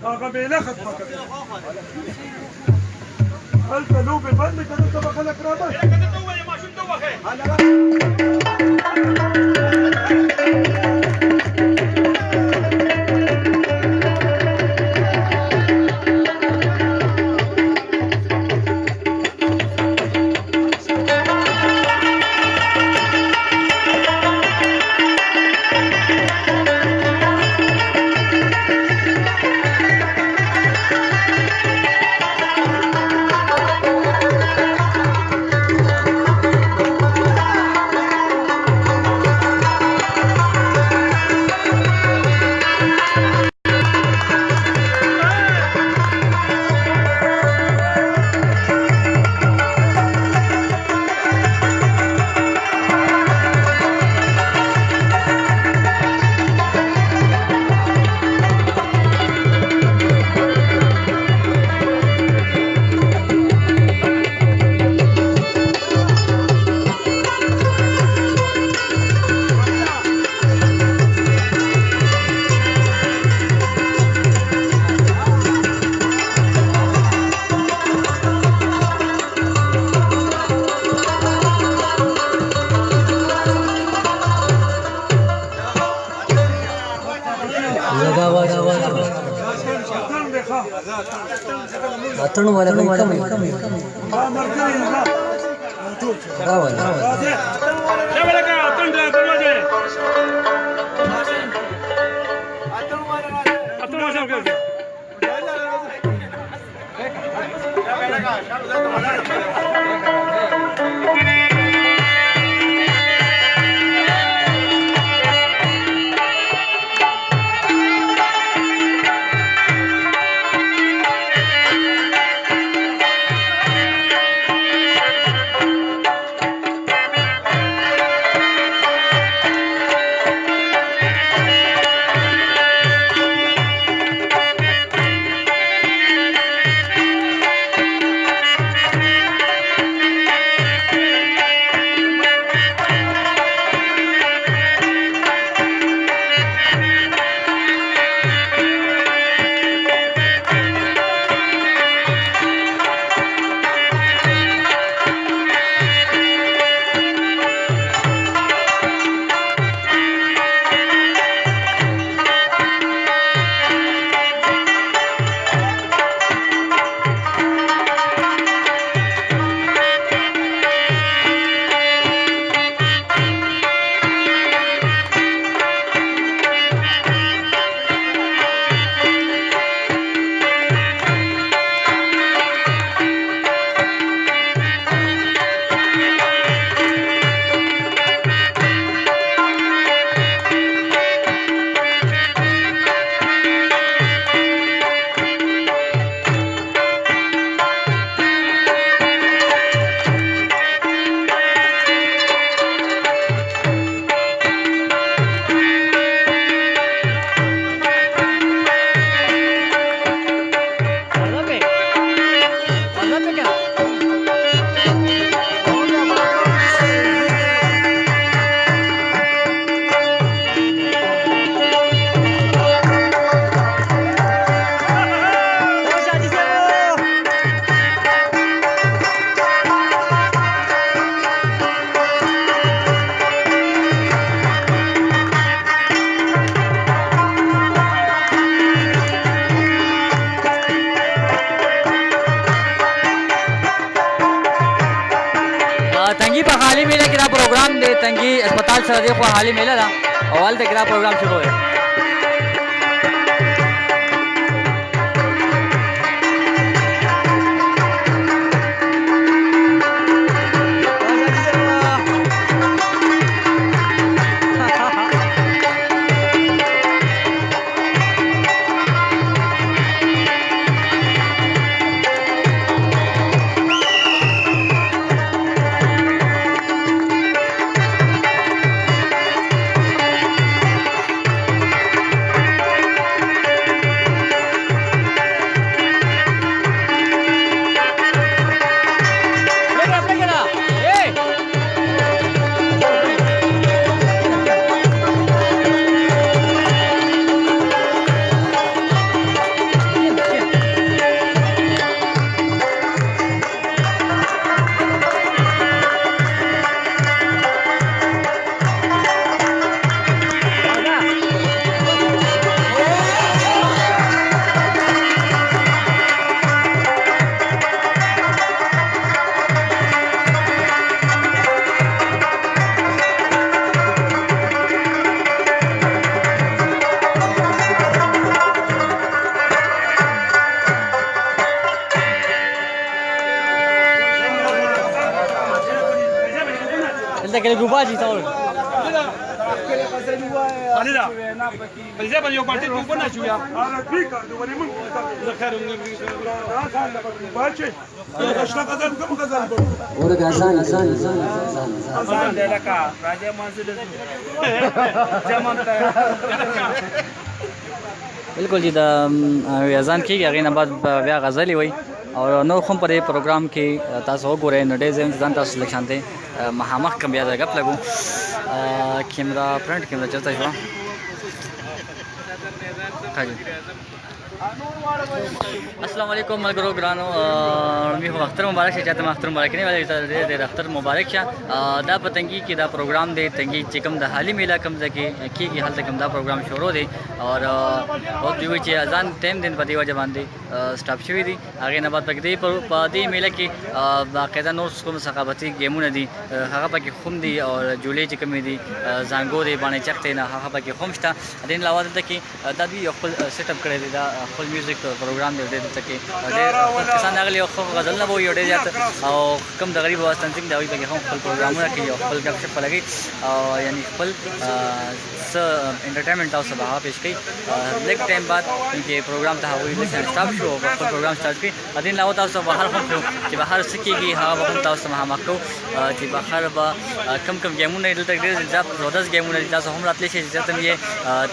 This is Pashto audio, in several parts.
هغه بیله ختمه کړه هلته لوبې بندې که دلته به خلک راباسي که درته ووایې ماشوم ته ووهئ atun wala kami rawan تنگی په حالي میله کې دا پروګرام دی تنگی هسپتال سره دی خو حالي میله ده او هلته کې دا پروګرام شروع دی que le guba ji tawul باندې دا په ځای باندې یو پارټي ټوپ نه شو یا ټیک دی ولې موږ خیر باچې اشنا غزل کوم غزل اور غزان اذان دې لکه راځه منځ دې جمانته بالکل جی دا اذان کیږي هغه نه بعد بیا غزل وي او نو کوم په پروګرام کې تاسو وګورئ نو ډېر ځین ځان تاسو لښانته مخامخ کم بیا دا غپ لګو کیمرا فرنٹ کیمرا چلتا شو السلام علیکم ملګرو ګرانو می هو اختر مبارک شه چاته اختر مبارک نه ویل د اختر مبارک شه دا پتنګي کې دا پروګرام دی تنګي چې کوم د حالي میله کوم ځکه کېږي حالت کوم دا پروګرام شروع دی او دوی چې اذان ټیم دین په دی وجه باندې سټاپ شوی دی هغه نه بعد پکې په دې میله کې باقاعده نور کوم ثقافتي گیمونه دي هغه پکې خوم دي او جولې چې کوم دي زنګو دی باندې چخته نه هغه پکې خوم شته دین لاوازه ته کې دا دی خپل سیټ اپ کړی دی دا خپل میوزیک پروګرام دی دې ته کې ډېر کسان هغه یو غزل نه وو ډېر زیات او کم د غریب واسطه څنګه دا وي پکې هم خپل پروګرامونه کوي او خپل غپ شپ لګي او یعنی خپل س انټرټینمنټ او سبا پیش کوي لیک ټایم بعد کې پروګرام ته وایي چې سٹاپ شو او خپل پروګرام سٹارټ کړي ادین لاو تاسو بهر هم چې بهر سکیږي هغه هم تاسو مهمه کو چې بهر به کم کم گیمونه دلته ډېر زیات زودس گیمونه تاسو هم راتلی شي چې تم یې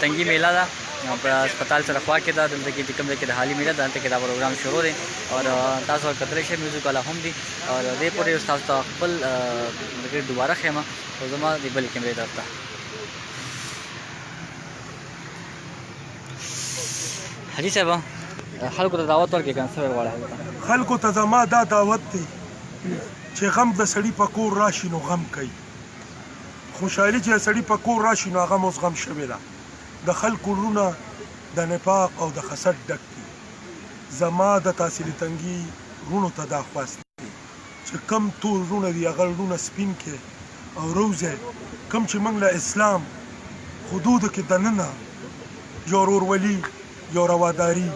تنګي میلا دا په هسپتال سره خوا کې دا دلته کې کوم ځای کې د حالي میله دلته کې دا پروګرام شروع دی او تاسو کتلی شئ میوزیک والا هم دي او دې پورې تاسو ته خپل دوباره خیمه او زما د بلې کیمرې درته حاجي صاحب خلکو ته دعوت ورکړئ کنه څه غواړئ خلکو ته زما دا دعوت دی چې غم د سړي په کور راشي نو غم کوي خوشحالي چې سړي په کور راشي نو هغه اوس غم شوی ده د خلکو رونه د نفاق او د حسد ډک دي زما د تحصیل تنګي رونو ته دا خواست دی چې کم تور رونه دي هغه رونه سپین کې او روزه کم چې موږ له اسلام حدودو کې دننه یو ورورولي یو رواداري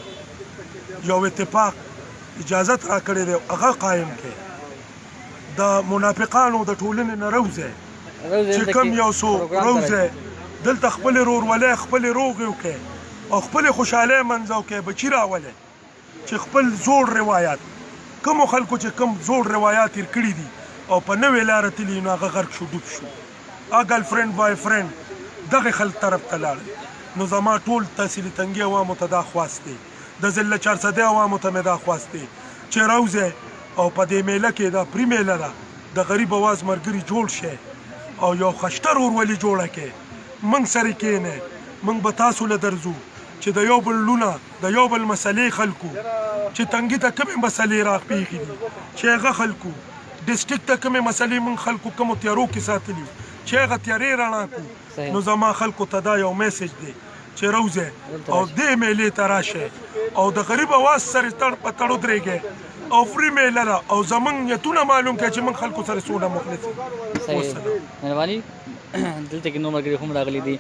یو اتفاق اجازت را کړی دی هغه قایم کړي د منافقانو د ټولنې نه روزه چې کم یو څو روزه دلته خپل ورورولۍ خپل روغې وکړي او خپل خوشحالۍ منځه وکړي بچي راولئ چې خپل زوړ روایات کومو خلکو چې کوم زوړ روایات تېر کړي دي او په نوې لاره تللي نو هغه غرق شو ډوب شو ګرل فرینډ بای فرینډ دغه خلک طرف ته لاړل نو زما ټول تحصیلي تنګي عوامو ته دا خواست دی د ضلع 400 عوامو ته مې دا خواست دی چې روزه او په دې میله کې دا پرې میله ده د غریب اواز ملګري جوړ شي او یو خشتر ورولي جوړه کړي موږ سره کېنئ موږ به تاسو له درځو چې د یو بل لونه د یو بل مسلې خلکو چې تنګي ته کومې مسلې راپېښې دي چې هغه خلکو ډسټرکټ ته کومې مسلې موږ خلکو کومو تیارو کې ساتلي چې هغه تیارې رڼا کړو نو زما خلکو ته دا یو میسج دی چې روزه او دې میلې ته راشئ او د غریب اواز سره تړ په تړ ودرېږئ او فری میله ده او زموږ نیتونه معلوم کړئ چې موږ خلکو سره څومره مخلص یو مهرباني دلته کې نور ملګري هم راغلي دي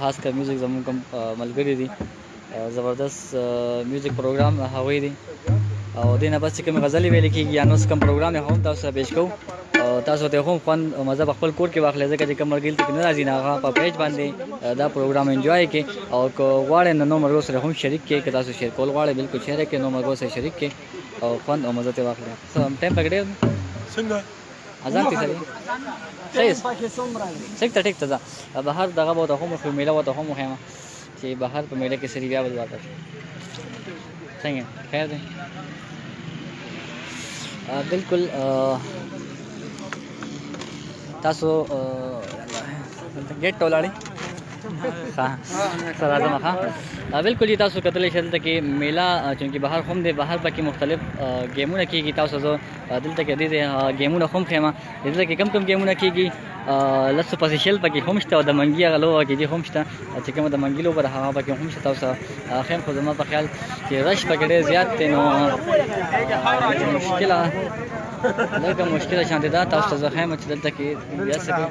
خاص کر میوزیک زموږ کوم ملګري دي زبردست میوزیک پروګرام هغوی دي او دې نه بس چې کومې غزلې ویلې کېږي یا نو کوم پروګرام دی هم تاسو ته پیش کوو او تاسو ته هم خوند او مزه په خپل کور کې واخلئ ځکه چې کوم ملګري دلته نه راځي نه هغه په پیج باندې دا پروګرام انجوای کړي او که غواړئ نو ملګرو سره هم شریک کړئ که تاسو شیر کول غواړئ بالکل شیر کړئ نو ملګرو سره شریک کړئ او خوند او مزه ترې واخلئ ټایم پکې ډېر څنګه اذان کې صحیح صحیح ته ټیک ته ځه بهر دغه به ته هم خو میله به ته هم وښیم چې بهر په میله کې سړي بیا به ورته څنګه خیر دی بالکل تاسو गेट टोलाड़ी सर आजम हाँ बिल्कुल ये तासु कतले शल तक मेला चूँकि बाहर खुम दे बाहर पकी मुख्तलिफ गेमू की तासु जो दिल तक दी दे गेमू खुम खेमा दिल तक कम कम गेमू की लस पसी शल पकी खुमश्ता और दमंगिया गलो की जी खुमश्ता चिकम दमंगिलो पर हाँ पकी खुमश्ता तासु खेम खुदमा पर ख्याल कि रश पकड़े ज़्यादा तेनो मुश्किल लगा मुश्किल शांतिदा तासु जो खेम दिल तक या सके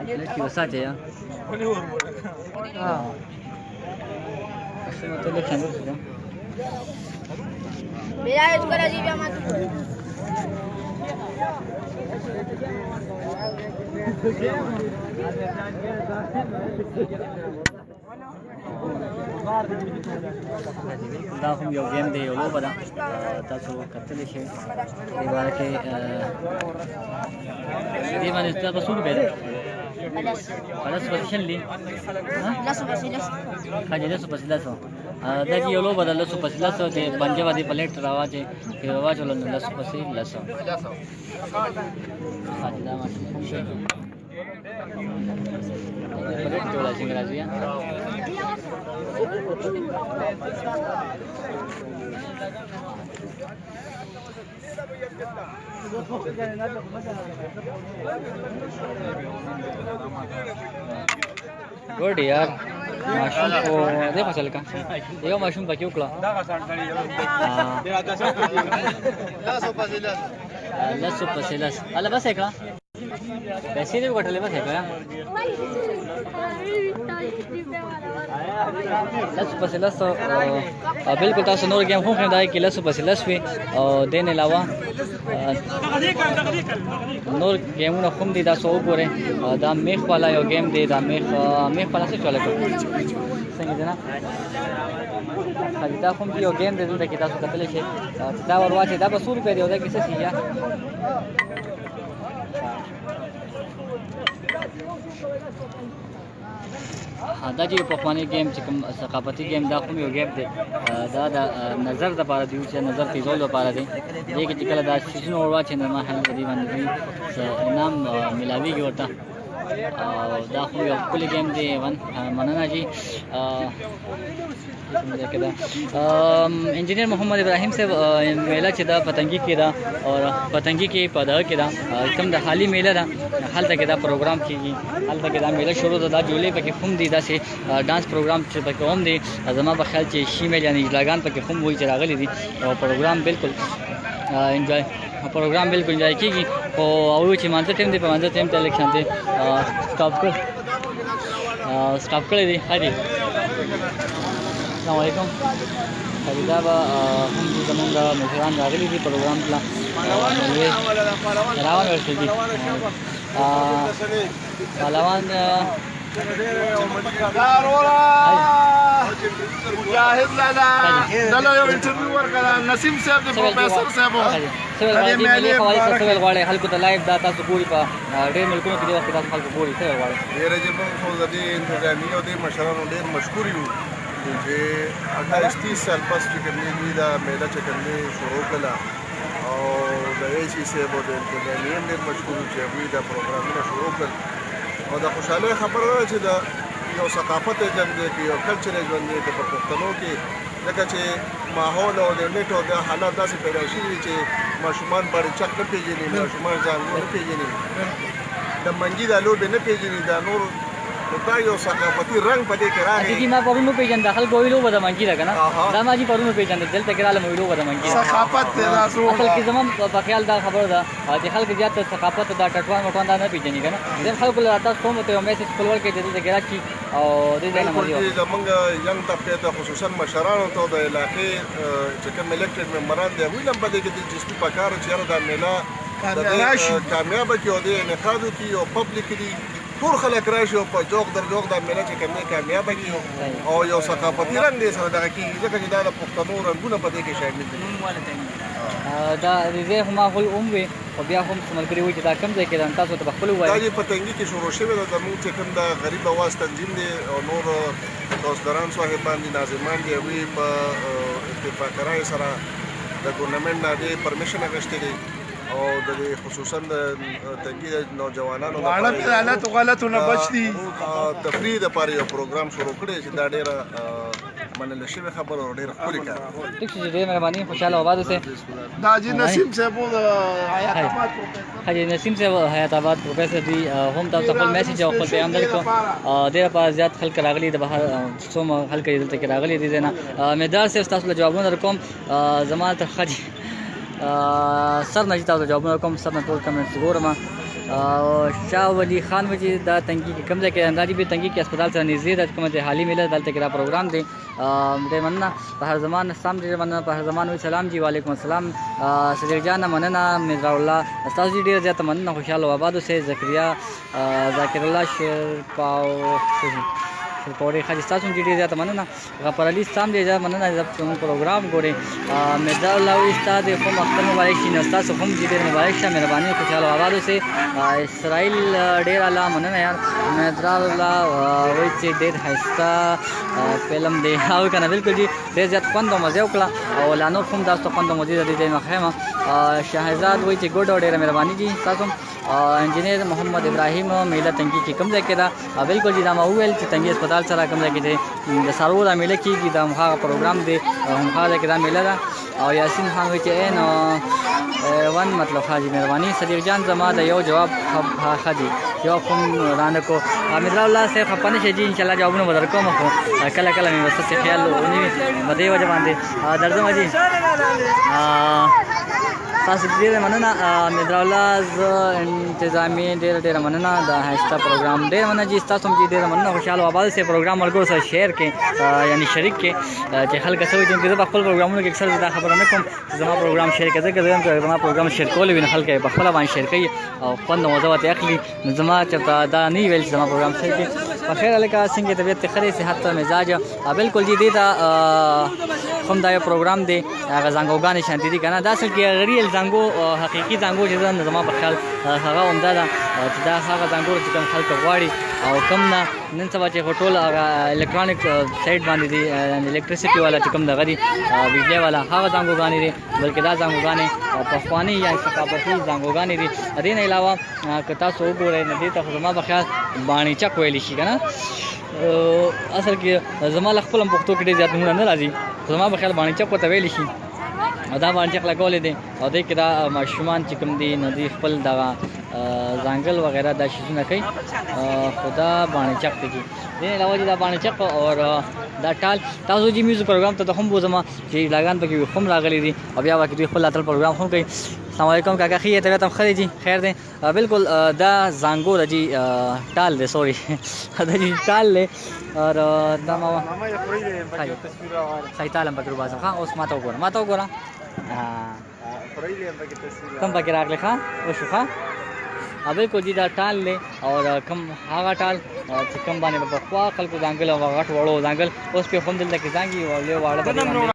की वसा चाहिए हाँ तो लोग चंद मेरा इसको राजीव मत دا هم یو گیم دی یو لوبه ده تاسو کتلی شئ دې باره کې دې باندې دا به څو روپۍ ده لس پسې دي ښه جي لسو پسې لسو دا چې یو لوبه ده لسو پسې لسو چې پنجه به دې پلیټ راواچې واچولو نو لسو پسې لسو ښه جي دا ماشین شي پلیټ جوړه څنګه راځي ګوډ یار ماشوم کو دیکھو چل کا یو ماشوم پکې وکړه لسو پسې لس الله بس کړه پیسې دې وټلې بس کړه لسو پسې لس بالکل تاسو نور گیم خو خدای کې لسو پسې لس وي او دین علاوه نور گیمونه هم دي تاسو وګورئ دا میخ والا یو گیم دی دا میخ والا څه چاله کوي څنګه دی نه دا هم یو گیم دی دلته کې تاسو کتلی شئ دا ور واچئ دا به 100 روپۍ دی او دا کې څه شي یا دا چې پخوانی گیم چې کوم ثقافتي گیم دا کوم یو گیم دی دا د نظر لپاره دی چې نظر تیزول لپاره دی دې کې چې کله دا سیزن اور واچي نو ما هل دی باندې انعام ملاویږي ورته او دا خو یو کلی گیم دی مننه جی انجینئر محمد ابراهیم صاحب میله چې دا پتنګي کې دا او پتنګي کې په دغه کې دا کوم د حالي میله ده هلته کې دا پروګرام کېږي هلته کې دا میله شروع ده دا جولې پکې هم دي داسې ډانس پروګرام چې پکې هم دي زما په خیال چې شي میل یعنې اجلاګان پکې هم وایي چې راغلي دي او پروګرام بالکل انجوای پروګرام بالکل انجوای کېږي او او چې مانځه ټیم دی په مانځه ټیم ته الیکشن دی سټاپ کړی دی هدي السلام علیکم خریدا به هم زمونږ مشران راغلي دي پروګرام ته راوان ورسې دي پهلوان مجاهد لالا دلته یو انټرویو ورکړه نسیم صاحب د پروفیسور صاحب سوال غواړي خلکو ته لایو دا تاسو ګوري په ډېر ملکونو کې د وخت تاسو خلکو ګوري څه غواړي ډېر چې موږ خو د دې انتظامیه او د مشرانو ډېر مشکور یو چې 28 سال پس چې کومې دا میله چې کومې شروع کړه او د ایسی صاحب او د انتظامیه ډېر مشکور چې هغوی دا پروګرامونه شروع کړل او د خوشحالۍ خبره ده چې د یو ثقافت ژوند دی یو کلچر ژوند دی په پښتنو کې ځکه چې ماحول او د نیټ او د حالات داسې پیدا شوي چې ماشومان باندې چک نه پېژني ماشومان ځان نه پېژني د منګي دا لوبې نه پېژني دا نور دا یو ثقافتي رنګ په دې کې راغی چې ما پرونو پیژند خلک ویلو به د منګي ده کنه دا ما چې پرونو پیژند دلته کې رااله ویلو به د منګي ثقافت دی تاسو اصل کې زمون په خیال دا خبره ده چې خلک زیات ثقافت دا ټټوان وټوان دا نه پیژني کنه زم خلکو له تاسو کوم ته میسج کول کې دلته کې راځي او دې ځای نه مریو زمونږ ینګ طبقه ته خصوصا مشرانو ته د علاقې چې کوم الیکټډ ممبران دي هغوی هم په دې کې دلچسپي پکار چې یاره دا میله کامیابه کړي او د انعقاد وکړي او پبلیک دي ټول خلک راشي او په جوق در جوق دا میله چې کومې کامیابه کړي او یو ثقافتي رنګ دی سره دغه کېږي ځکه چې دا د پښتنو رنګونه په دې کې شامل دي دا دې هم هغه وي او بیا هم ملګری وي چې دا کم ځای کې تاسو ته خپل وایي دا چې پتنګي کې شروع شوی دا زموږ چې کوم دا غریب اواز تنظیم دی او نور دوستداران صاحبان دي ناظمان دي هغوی په اتفاق رایې سره د ټورنمنټ نه دې پرمیشن اخیستی دی او د خصوصا د تنګي د نوجوانانو غلطو نه بچ دي تفریح دپاره یو پروګرام شروع کړی چې دا ډېره منل شوې خبره او ډېره ښکلې کار ټیک چې ډېر مهرباني خوشاله آباد اوسئ دا جی نسیم صاحب حیات آباد حاجی نسیم صاحب حیات آباد پروفیسر دی هم تاسو خپل میسج او خپل پیغام درکو ډېر په زیات خلک راغلي د بهر څوم خلک دلته کې راغلي دي نه مدار صاحب تاسو له جوابونه درکوم زما ته خاجي سر نه تاسو جوابونه کوم سر نه ټول کمنټس ګورم شاه ولی خان و چې دا تنګي کې کوم ځای کې اندازې به تنګي کې هسپتال سره نږدې ده کومه چې حالي میله دلته کې دا پروګرام دی ډېر مننه په هر زمان سم ډېر مننه په هر زمان وی سلام جی وعلیکم السلام صدیق جان مننه مزرا الله تاسو ډېر زیات مننه خوشاله و آباد اوسئ ذکریا ذاکر الله شیر پاو پورې خاص تاسو ډېر زیات مننه غفر علي سام ډېر زیات مننه د پروګرام ګوري مزرا الله استاد خو مختر مبارک شي نو تاسو هم ډېر مبارک شه مهرباني خوشاله و آباد اوسئ اسرائیل ډېر اعلی مننه یار مزرا الله وایي چې ډېر ښایسته فلم دی او کنه بالکل جی ډېر زیات خوند او مزه وکړه او لا نور هم تاسو خوند او مزه دې نه خیمه شهزاد وایي چې ګډ او ډېر مهرباني جی تاسو انجینیر محمد ابراهیم میله تنګي کې کوم ځای کې دا بالکل جی دا ما وویل چې تنګي هسپتال سره کوم ځای کې دی د سارو دا میله کېږي دا هماغه پروګرام دی هماغه ځای کې دا میله ده او یاسین خان وایي چې نو ون مطلب حاجی مهرباني صدیق جان زما د یو جواب خدي جواب کوم رانه کو امیر الله سے خپنه شي ان شاء الله جوابونه بدر کوم خو کله کله مې وسه خیال ونی بده وجه باندې درځم جی تاسو ډېر مننه امیر الله ز انتظامی ډېر مننه دا هستا پروګرام ډېر مننه جی تاسو هم ډېر مننه خوشاله آباد سے پروګرام ورګور سره شیر کې یعنی شریک کې چې خلک سوي چې زه خپل پروګرامونو کې اکثر دا خبره نه کوم زما پروګرام شیر کې ځکه زما پروګرام شیر کول وین خلک په خپل باندې شیر کوي او خوند او مزه ته اخلي زما چې دا نه ویل چې زما پروګرام شیر کې په خیر الکا څنګه طبيعت خري صحت مزاج بالکل جی دی دا کوم دا یو پروګرام دی هغه زنګوګان شانتي دي کنه دا اصل کې غریل زنګو حقيقي زنګو چې زما په خیال هغه عمده ده چې دا هغه زنګو چې کوم خلک غواړي او کم نه نن سبا چې هوټل هغه الکترونیک سایت باندې دي الکتریسيټي والا چې کوم دغه دي بجلی والا هغه زنګوګان دي بلکې دا زنګوګان په خواني یا ثقافتي زنګوګان دي دې نه علاوه که تاسو وګورئ نه دي ته زما په خیال باندې چک ویل شي کنه اصل کې زما خپل پښتو کې ډېر زیات نه راځي زما په خیال باندې چک وته ویل شي دا باندې چک لګولې دي او دې کې دا ماشومان چې کوم دي نو دي خپل دغه ځانګل وغیرہ دا شیزونه کوي خدا باندې چک دي دې علاوه دا باندې چک او دا ټال تاسو جی میوزیک پروګرام ته هم بوزما چې لاګان پکې هم راغلي دي او بیا وکړي خپل اتل پروګرام هم کوي السلام علیکم کاکا خیه ته تم خری جی خیر دی بالکل دا زنګو د جی ټال دی سوري دا جی ټال له اور دا ما صحیح تعلم پکې بازه ها اوس ما ته وګوره کم پکې راغلی ښا وشو ښا بالکل جی دا ټال له اور کم هغه ټال چې کم باندې په خوا خلکو ځانګل او غټ وړو ځانګل اوس په هم دلته کې ځانګي او له واړه